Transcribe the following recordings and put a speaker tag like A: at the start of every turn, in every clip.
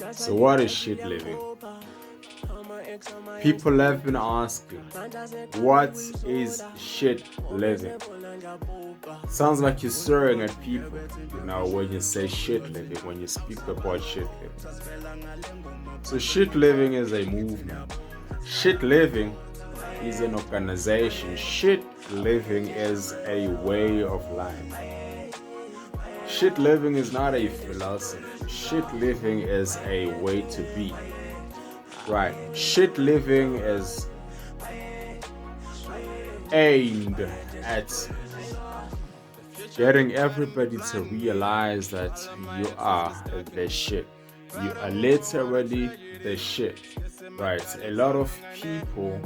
A: So what is shit living? People have been asking, what is shit living? Sounds like you're swearing at people, when you say shit living, when you speak about shit living. So shit living is a movement. Shit living is an organization. Shit living is a way of life. Shit living is not a philosophy. Shit living is a way to be. Right. Shit living is aimed at getting everybody to realize that you are the shit. You are literally the shit. Right. A lot of people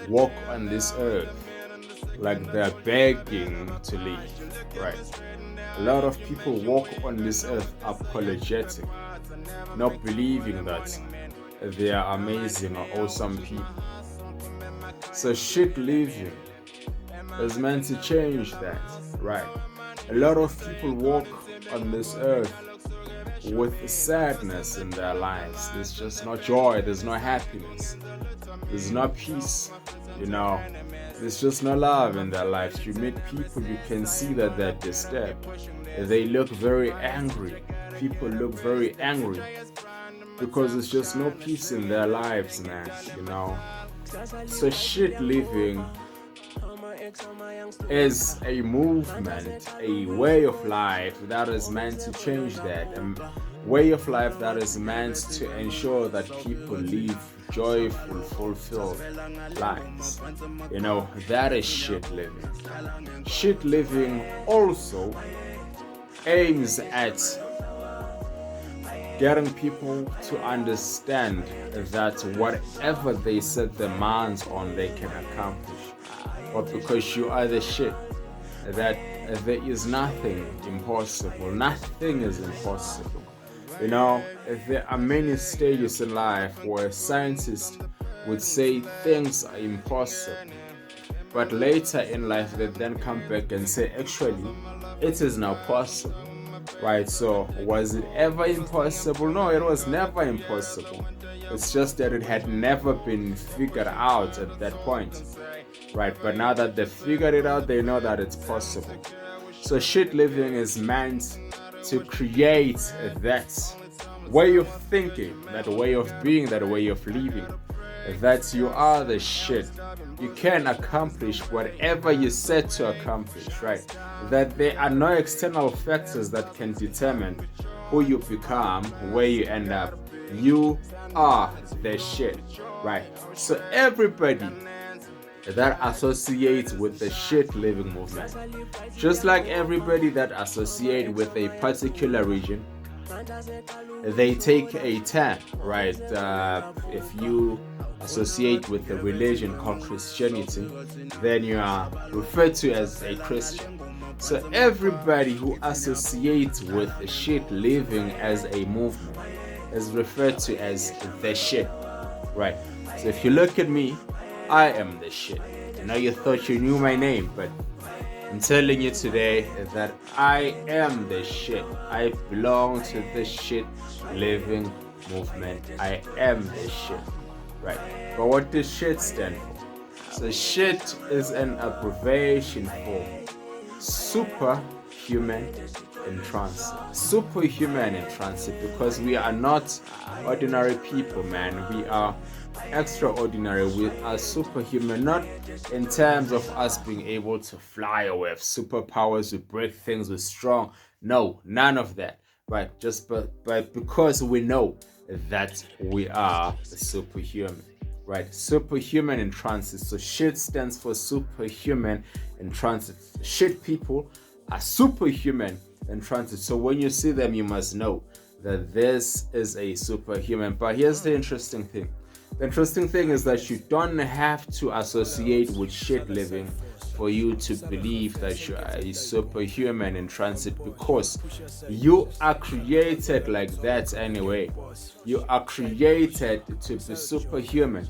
A: walk on this earth like they're begging to leave. Right. A lot of people walk on this earth apologetic, not believing that they are amazing or awesome people. So shit living is meant to change that, right? A lot of people walk on this earth with sadness in their lives. There's just no joy, there's no happiness, there's no peace, there's just no love in their lives. You meet people, you can see that they're disturbed. They look very angry. People look very angry because there's just no peace in their lives, man, So shit living is a movement, a way of life that is meant to change that. A way of life that is meant to ensure that people live joyful, fulfilled lives. That is shit living. Shit living also aims at getting people to understand that whatever they set their minds on, they can accomplish. But because you are the shit, that there is nothing impossible. Nothing is impossible. There are many stages in life where scientists would say things are impossible, but later in life they then come back and say, actually, it is now possible. Right, so was it ever impossible? No, it was never impossible. It's just that it had never been figured out at that point. Right, but now that they figured it out, they know that it's possible. So shit living is meant to create that way of thinking, that way of being, that way of living, that you are the shit. You can accomplish whatever you set to accomplish, right? That there are no external factors that can determine who you become, where you end up. You are the shit, right? So everybody that associates with the shit living movement, just like everybody that associates with a particular region, they take a turn, right? If you associate with a religion called Christianity, then you are referred to as a Christian. So everybody who associates with shit living as a movement is referred to as the shit, right? So if you look at me, I am the shit. I know you thought you knew my name, but I'm telling you today that I am the shit. I belong to the shit living movement. I am the shit, right? But what does shit stand for? So shit is an abbreviation for superhuman in transit. Superhuman in transit, because we are not ordinary people, man. We are extraordinary. We are superhuman, not in terms of us being able to fly or have superpowers, we break things, we're strong. No, none of that, right? Just but because we know that we are superhuman, right? Superhuman in transit. So shit stands for superhuman in transit. Shit people are superhuman in transit. So when you see them, you must know that this is a superhuman. But here's the interesting thing. The interesting thing is that you don't have to associate with shit living for you to believe that you are a superhuman in transit, because you are created like that anyway. You are created to be superhuman.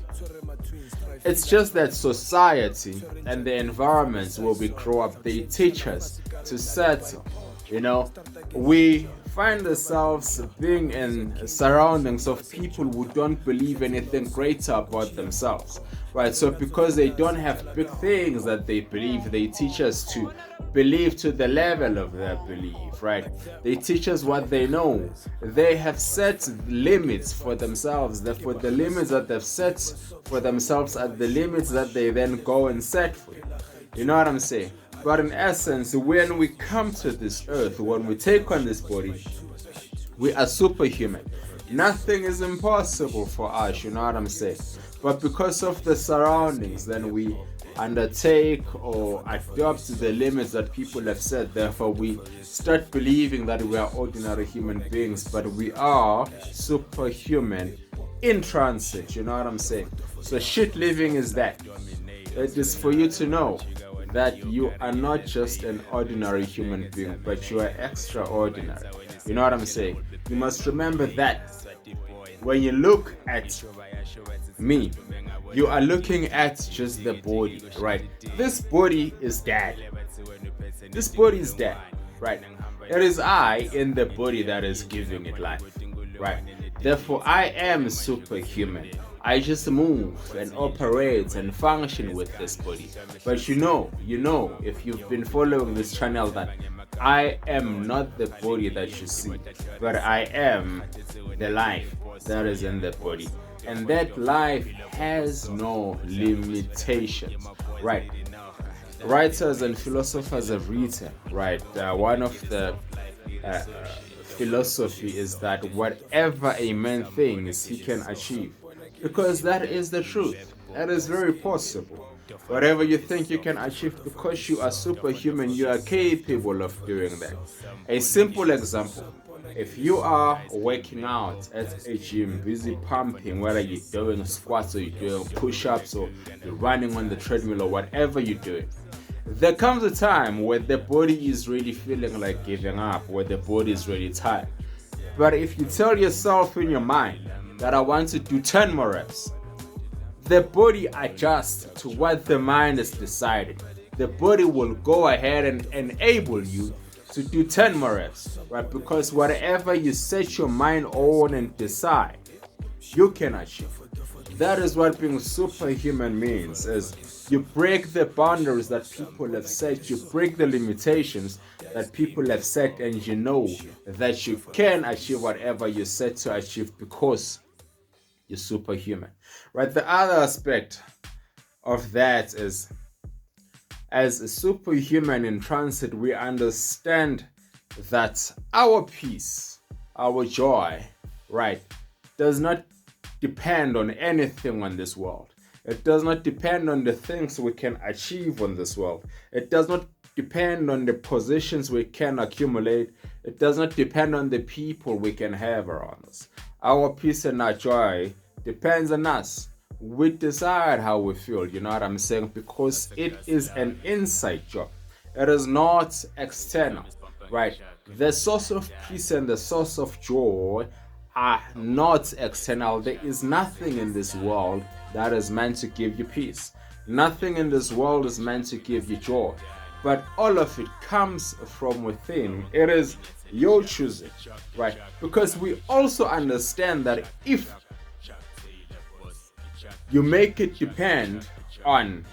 A: It's just that society and the environments where we grow up, they teach us to settle. You know, we find ourselves being in surroundings of people who don't believe anything greater about themselves, right? So because they don't have big things that they believe, they teach us to believe to the level of their belief, right? They teach us what they know. They have set limits for themselves. Therefore, the limits that they've set for themselves are the limits that they then go and set for you. You know what I'm saying? But in essence, when we come to this earth, when we take on this body, we are superhuman. Nothing is impossible for us, you know what I'm saying? But because of the surroundings, then we undertake or adopt the limits that people have set. Therefore, we start believing that we are ordinary human beings, but we are superhuman in transit, you know what I'm saying? So shit living is that. It is for you to know that you are not just an ordinary human being, but you are extraordinary. You know what I'm saying? You must remember that when you look at me, you are looking at just the body, right? This body is dead. This body is dead, right? It is I in the body that is giving it life, right? Therefore, I am superhuman. I just move and operate and function with this body. But you know, if you've been following this channel, that I am not the body that you see, but I am the life that is in the body. And that life has no limitations, right? Writers and philosophers have written, right? One of the philosophy is that whatever a man thinks he can achieve, because that is the truth. That is very possible. Whatever you think you can achieve, because you are superhuman, you are capable of doing that. A simple example: if you are working out at a gym, busy pumping, whether you're doing squats or you're doing push-ups or you're running on the treadmill or whatever you're doing, there comes a time where the body is really feeling like giving up, where the body is really tired. But if you tell yourself in your mind that I want to do 10 more reps, the body adjusts to what the mind has decided. The body will go ahead and enable you to do 10 more reps, right? Because whatever you set your mind on and decide, you can achieve. That is what being superhuman means, is you break the boundaries that people have set, you break the limitations that people have set, and you know that you can achieve whatever you set to achieve because you're superhuman, right? The other aspect of that is, as a superhuman in transit, we understand that our peace, our joy, right, does not depend on anything on this world. It does not depend on the things we can achieve on this world. It does not depend on the positions we can accumulate. It does not depend on the people we can have around us. Our peace and our joy depends on us. We decide how we feel, you know what I'm saying? Because it is an inside job. It is not external, right? The source of peace and the source of joy are not external. There is nothing in this world that is meant to give you peace. Nothing in this world is meant to give you joy. But all of it comes from within. It is your choosing, right? Because we also understand that if you make it depend on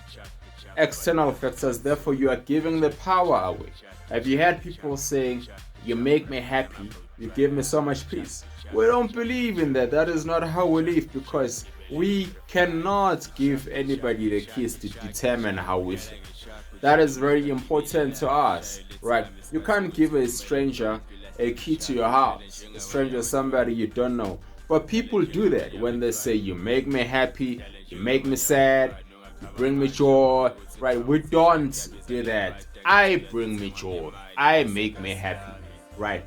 A: external factors, therefore you are giving the power away. Have you had people saying, you make me happy, you give me so much peace? We don't believe in that. That is not how we live, because we cannot give anybody the keys to determine how we feel. That is very important to us, right? You can't give a stranger a key to your house, a stranger, somebody you don't know. But people do that when they say, you make me happy, you make me sad, you bring me joy, right? We don't do that. I bring me joy, I make me happy, right?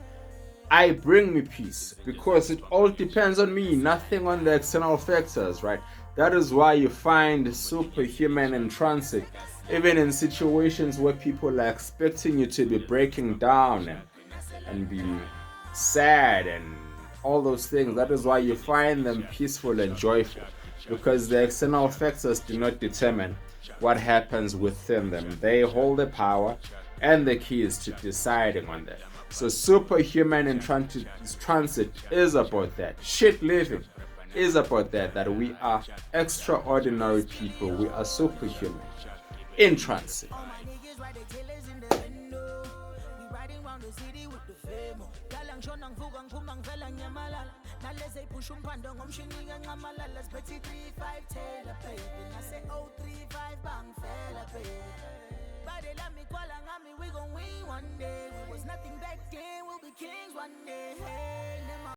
A: I bring me peace, because it all depends on me, nothing on the external factors, right? That is why you find superhuman in transit, even in situations where people are expecting you to be breaking down and be sad and all those things. That is why you find them peaceful and joyful, because the external factors do not determine what happens within them. They hold the power and the keys to deciding on that. So superhuman in transit is about that. Shit living is about that we are extraordinary people. We are superhuman in transit.
B: We gon' win one day. We was nothing back then, we'll be kings one day.